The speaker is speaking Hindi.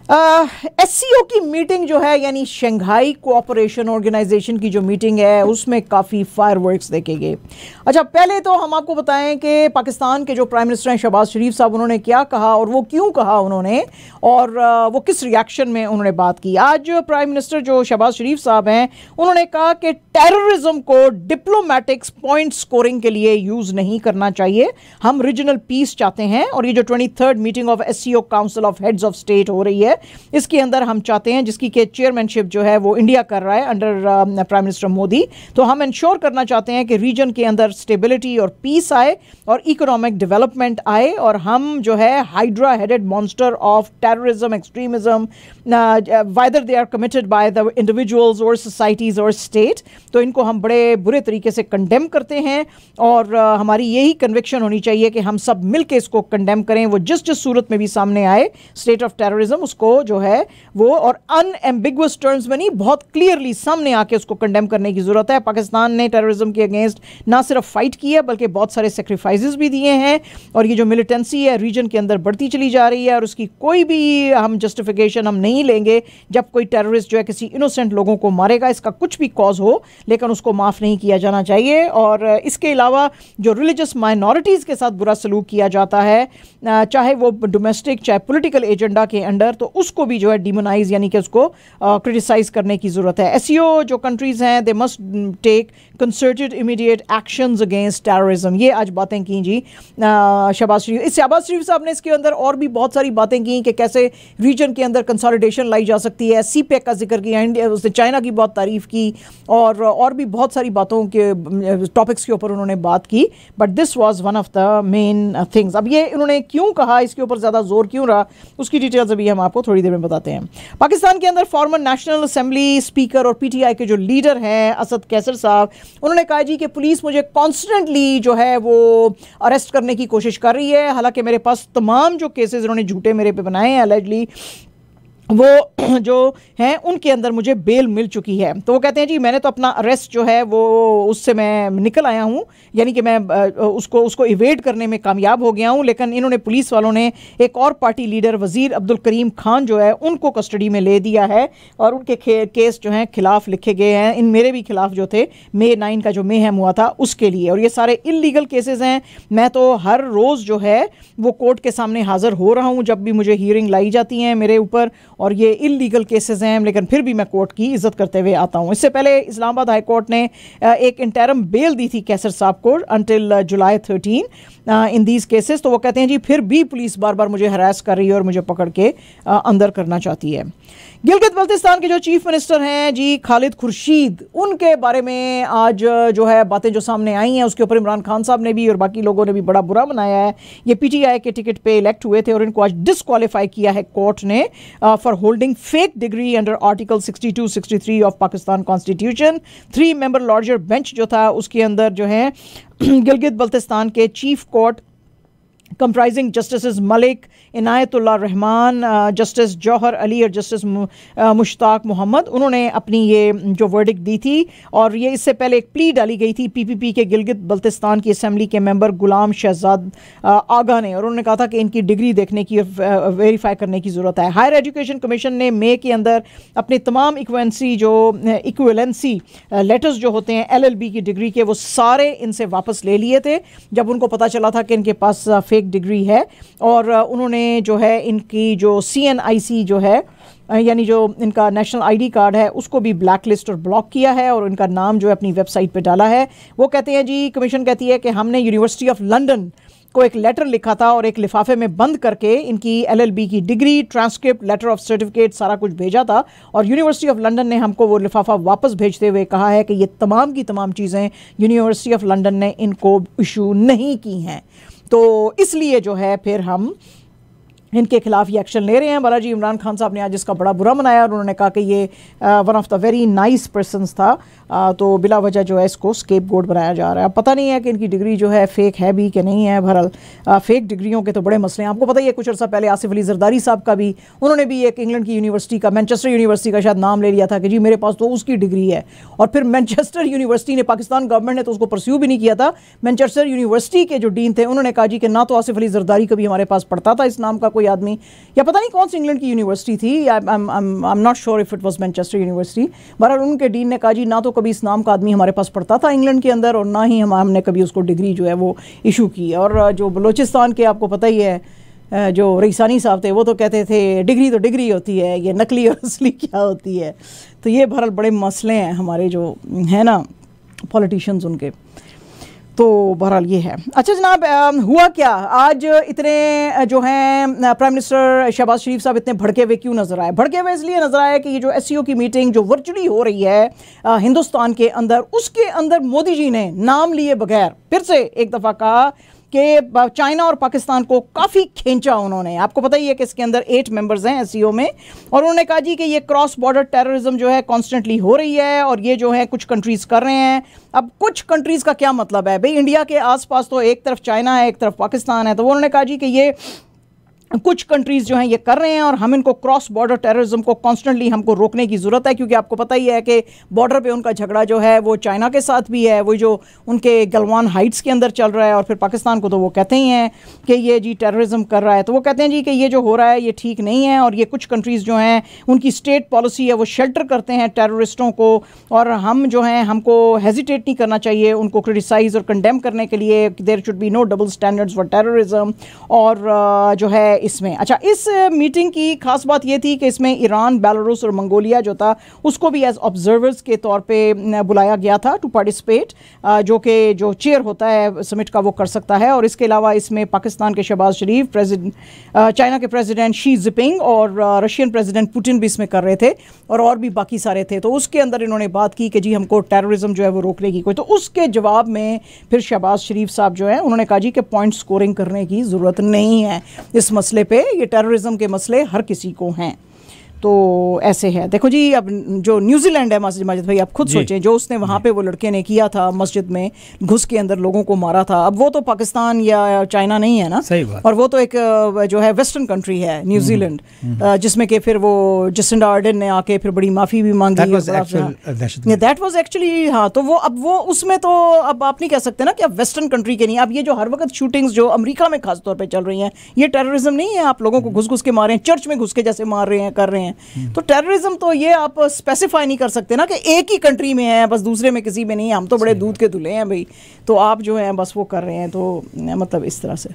एससीओ की मीटिंग जो है यानी शंघाई कोऑपरेशन ऑर्गेनाइजेशन की जो मीटिंग है उसमें काफ़ी फायरवर्क्स देखे गए। अच्छा, पहले तो हम आपको बताएं कि पाकिस्तान के जो प्राइम मिनिस्टर हैं शहबाज शरीफ साहब, उन्होंने क्या कहा और वो क्यों कहा उन्होंने, और वो किस रिएक्शन में उन्होंने बात की। आज प्राइम मिनिस्टर जो शहबाज शरीफ साहब हैं उन्होंने कहा कि टेररिज्म को डिप्लोमेटिक्स पॉइंट स्कोरिंग के लिए यूज़ नहीं करना चाहिए, हम रीजनल पीस चाहते हैं। और ये जो 23rd meeting of SCO council of heads of state हो रही है इसके अंदर हम चाहते हैं, जिसकी के चेयरमैनशिप जो है वो इंडिया कर रहा है अंडर प्राइम मिनिस्टर मोदी, तो हम इंश्योर करना चाहते हैं कि रीजन के अंदर स्टेबिलिटी और पीस आए और इकोनॉमिक डेवलपमेंट आए, और हम जो है hydra headed monster of terrorism extremism whether they are committed by the individuals और सोसाइटीज़ और स्टेट, तो इनको हम बड़े बुरे तरीके से कंडेम करते हैं। और हमारी यही कन्विक्शन होनी चाहिए कि हम सब मिलकर इसको कंडेम करें, वो जिस सूरत में भी सामने आए स्टेट ऑफ टेररिज्म, उसको जो है वो और अनएम्बिगुअस टर्म्स में नहीं, बहुत क्लियरली सामने आके उसको कंडेम करने की जरूरत है। पाकिस्तान ने टेररिज्म के अगेंस्ट ना सिर्फ फाइट की है बल्कि बहुत सारे सेक्रीफाइसेस भी दिए हैं, और ये जो मिलिटेंसी है रीजन के अंदर बढ़ती चली जा रही है, और उसकी कोई भी हम जस्टिफिकेशन हम नहीं लेंगे जब कोई टेररिस्ट जो है किसी इनोसेंट लोगों को मारेगा, इसका कुछ भी कॉज हो, लेकिन उसको माफ़ नहीं किया जाना चाहिए। और इसके अलावा जो रिलीजियस माइनॉरिटीज़ के साथ बुरा सलूक किया जाता है, चाहे वो डोमेस्टिक चाहे पॉलिटिकल एजेंडा के अंडर, तो उसको भी जो है डिमोनाइज यानी कि उसको क्रिटिसाइज करने की ज़रूरत है। एससीओ जो कंट्रीज़ हैं they must take concerted immediate actions against terrorism, ये आज बातें की जी शहबाज शरीफ साहब ने। इसके अंदर और भी बहुत सारी बातें की कि कैसे रीजन के अंदर कंसोलिडेशन लाई जा सकती है, सीपेक का जिक्र किया, इंडिया उसने चाइना की बहुत तारीफ की, और भी बहुत सारी बातों के टॉपिक्स के ऊपर उन्होंने बात की, but this was one of the main things. अब ये उन्होंने क्यों कहा, इसके ऊपर ज़्यादा जोर क्यों रहा, उसकी डिटेल्स अभी हम आपको थोड़ी देर में बताते हैं। पाकिस्तान के अंदर फॉर्मर नेशनल असेंबली स्पीकर और पीटीआई के जो लीडर हैं असद कैसर साहब, उन्होंने कहा जी कि पुलिस मुझे कॉन्स्टेंटली जो है वो अरेस्ट करने की कोशिश कर रही है, हालांकि मेरे पास तमाम जो केसेस इन्होंने झूठे मेरे पे बनाए हैं अलेजली, वो जो हैं उनके अंदर मुझे बेल मिल चुकी है। तो वो कहते हैं जी मैंने तो अपना अरेस्ट जो है वो उससे मैं निकल आया हूँ, यानी कि मैं उसको इवेड करने में कामयाब हो गया हूँ, लेकिन इन्होंने पुलिस वालों ने एक और पार्टी लीडर वज़ीर अब्दुल करीम खान जो है उनको कस्टडी में ले दिया है, और उनके केस जो हैं खिलाफ लिखे गए हैं, इन मेरे भी खिलाफ जो थे May 9 का जो मेहम हुआ था उसके लिए, और ये सारे इलीगल केसेस हैं। मैं तो हर रोज़ जो है वो कोर्ट के सामने हाज़िर हो रहा हूँ जब भी मुझे हियरिंग लाई जाती हैं मेरे ऊपर, और ये इलीगल केसेस हैं, लेकिन फिर भी मैं कोर्ट की इज्जत करते हुए आता हूँ। इससे पहले इस्लामाबाद हाई कोर्ट ने एक इंटरम बेल दी थी कैसर साहब को until July 13 in these cases. तो वो कहते हैं जी फिर भी पुलिस बार बार मुझे हरास कर रही है और मुझे पकड़ के अंदर करना चाहती है। गिलगित बल्तिस्तान के जो चीफ मिनिस्टर हैं जी खालिद खुर्शीद, उनके बारे में आज जो है बातें जो सामने आई हैं उसके ऊपर इमरान खान साहब ने भी और बाकी लोगों ने भी बड़ा बुरा मनाया है। ये पीटीआई के टिकट पे इलेक्ट हुए थे और इनको आज डिस्क्वालीफाई किया है कोर्ट ने for holding fake degree under article 62-63 of Pakistan constitution. 3 member larger bench जो था उसके अंदर जो है गिलगित बल्तिस्तान के chief court comprising Justices Malik, Inayatullah Rahman, justice Johar Ali और जस्टिस मुश्ताक मोहम्मद, उन्होंने अपनी ये जो वर्डिक्ट दी थी। और ये इससे पहले एक प्ली डाली गई थी पीपीपी के गिलगित बल्तिस्तान की असेंबली के मेंबर गुलाम शहजाद आगा ने, और उन्होंने कहा था कि इनकी डिग्री देखने की वेरीफाई करने की ज़रूरत है। हायर एजुकेशन कमीशन ने मई के अंदर अपने तमाम इक्विवेलेंसी लेटर्स जो होते हैं LLB की डिग्री के, वो सारे इनसे वापस ले लिए थे जब उनको पता चला था कि इनके पास फेक डिग्री है। और उन्होंने जो है इनकी जो CNIC जो है यानी जो इनका नेशनल ID कार्ड है उसको भी ब्लैक लिस्ट और ब्लॉक किया है, और इनका नाम जो है अपनी वेबसाइट पे डाला है। वो कहते हैं जी कमीशन कहती है कि हमने यूनिवर्सिटी ऑफ लंदन को एक लेटर लिखा था और एक लिफाफे में बंद करके इनकी LLB की degree, transcript, letter of certificate सारा कुछ भेजा था, और यूनिवर्सिटी ऑफ लंदन ने हमको वो लिफाफा वापस भेजते हुए कहा है कि ये तमाम की तमाम चीज़ें यूनिवर्सिटी ऑफ लंदन ने इनको इशू नहीं की हैं, तो इसलिए जो है फिर हम इनके खिलाफ ये एक्शन ले रहे हैं। बालाजी इमरान खान साहब ने आज इसका बड़ा बुरा मनाया और उन्होंने कहा कि ये one of the very nice persons था, तो बिला वजह जो है इसको स्केप गोट बनाया जा रहा है। पता नहीं है कि इनकी डिग्री जो है फेक है भी कि नहीं है। बहरहाल फेक डिग्रियों के तो बड़े मसले हैं। आपको पता ही है कुछ अर्सा पहले आसिफ अली जरदारी साहब का भी, उन्होंने भी एक इंग्लैंड की यूनिवर्सिटी का, मैनचेस्टर यूनिवर्सिटी का शायद नाम ले लिया था कि जी मेरे पास तो उसकी डिग्री है, और फिर मैनचेस्टर यूनिवर्सिटी ने, पाकिस्तान गवर्नमेंट ने तो उसको परस्यू भी नहीं किया था। मैनचेस्टर यूनिवर्सिटी के जो डीन थे उन्होंने कहा जी कि ना तो आसिफ अली जरदारी कभी हमारे पास पढ़ता था, इस नाम का कोई आदमी, या पता नहीं कौन सी इंग्लैंड की यूनिवर्सिटी थी, I am not sure if it was Manchester university, बहरहाल उनके डीन ने कहा जी ना तो कभी इस नाम का आदमी हमारे पास पढ़ता था इंग्लैंड के अंदर और ना ही हमने कभी उसको डिग्री जो है वो इशू की। और जो बलूचिस्तान के आपको पता ही है जो रईसानी साहब थे वो तो कहते थे डिग्री तो डिग्री होती है, ये नकली और असली क्या होती है। तो ये बहरहाल बड़े मसले हैं हमारे जो है ना पॉलिटिशियंस उनके, तो बहरहाल ये है। अच्छा जनाब, हुआ क्या आज इतने जो हैं प्राइम मिनिस्टर शहबाज शरीफ साहब इतने भड़के हुए क्यों नज़र आए? भड़के हुए इसलिए नज़र आए कि ये जो SCO की मीटिंग जो वर्चुअली हो रही है हिंदुस्तान के अंदर, उसके अंदर मोदी जी ने नाम लिए बगैर फिर से एक दफ़ा कहा कि चाइना और पाकिस्तान को काफ़ी खींचा उन्होंने। आपको पता ही है कि इसके अंदर 8 मेंबर्स हैं SCO में, और उन्होंने कहा जी कि ये क्रॉस बॉर्डर टेररिज्म जो है कॉन्स्टेंटली हो रही है और ये जो है कुछ कंट्रीज़ कर रहे हैं। अब कुछ कंट्रीज़ का क्या मतलब है भाई? इंडिया के आसपास तो एक तरफ चाइना है, एक तरफ पाकिस्तान है, तो वो उन्होंने कहा जी कि ये कुछ कंट्रीज़ जो हैं ये कर रहे हैं और हम इनको क्रॉस बॉर्डर टेररिज्म को कॉन्स्टेंटली हमको रोकने की ज़रूरत है, क्योंकि आपको पता ही है कि बॉर्डर पे उनका झगड़ा जो है वो चाइना के साथ भी है, वो जो उनके गलवान हाइट्स के अंदर चल रहा है, और फिर पाकिस्तान को तो वो कहते ही हैं कि ये जी टेररिज्म कर रहा है। तो वो कहते हैं जी कि ये जो हो रहा है ये ठीक नहीं है, और ये कुछ कंट्रीज़ जो हैं उनकी स्टेट पॉलिसी है वो शेल्टर करते हैं टेररिस्टों को, और हम जो हैं हमको हेजिटेट नहीं करना चाहिए उनको क्रिटिसाइज़ और कंडेम करने के लिए। There should be no double standards for terrorism. और जो है इसमें अच्छा इस मीटिंग की खास बात ये थी कि इसमें ईरान, बेलारूस और मंगोलिया जो था उसको भी एज ऑब्जर्वर्स के तौर पे बुलाया गया था टू पार्टिसिपेट, जो कि जो चेयर होता है समिट का वो कर सकता है। और इसके अलावा इसमें पाकिस्तान के शहबाज शरीफ, चाइना के प्रेसिडेंट शी जिनपिंग और रशियन प्रेसिडेंट पुतिन भी इसमें कर रहे थे, और भी बाकी सारे थे। तो उसके अंदर इन्होंने बात की कि जी हमको टेररिज्म जो है वो रोकने की कोई, तो उसके जवाब में फिर शहबाज शरीफ साहब जो है उन्होंने कहा जी कि पॉइंट स्कोरिंग करने की ज़रूरत नहीं है इस मसले पे, ये टेररिज्म के मसले हर किसी को हैं। तो ऐसे है। देखो जी, अब जो न्यूजीलैंड है माजिद भाई, आप खुद सोचें जो उसने वहाँ पे वो लड़के ने किया था, मस्जिद में घुस के अंदर लोगों को मारा था। अब वो तो पाकिस्तान या चाइना नहीं है ना, सही बात। और वो तो एक जो है वेस्टर्न कंट्री है न्यूजीलैंड, जिसमें कि फिर वो जसिंडा आर्डन ने आके फिर बड़ी माफ़ी भी मांगी। दैट वाज एक्चुअली, हाँ, तो वो अब वो उसमें तो अब आप नहीं कह सकते ना कि अब वेस्टर्न कंट्री के नहीं। अब ये जो हर वक्त शूटिंग्स जो अमेरिका में खास तौर पर चल रही हैं, ये टेररिज्म नहीं है। आप लोगों को घुस घुस के मारे हैं, चर्च में घुस के जैसे मार रहे हैं, कर रहे हैं। तो टेररिज्म तो ये आप स्पेसिफाई नहीं कर सकते ना कि एक ही कंट्री में है बस, दूसरे में किसी में नहीं। हम तो बड़े दूध के धुले हैं भाई, तो आप जो हैं बस वो कर रहे हैं। तो मतलब इस तरह से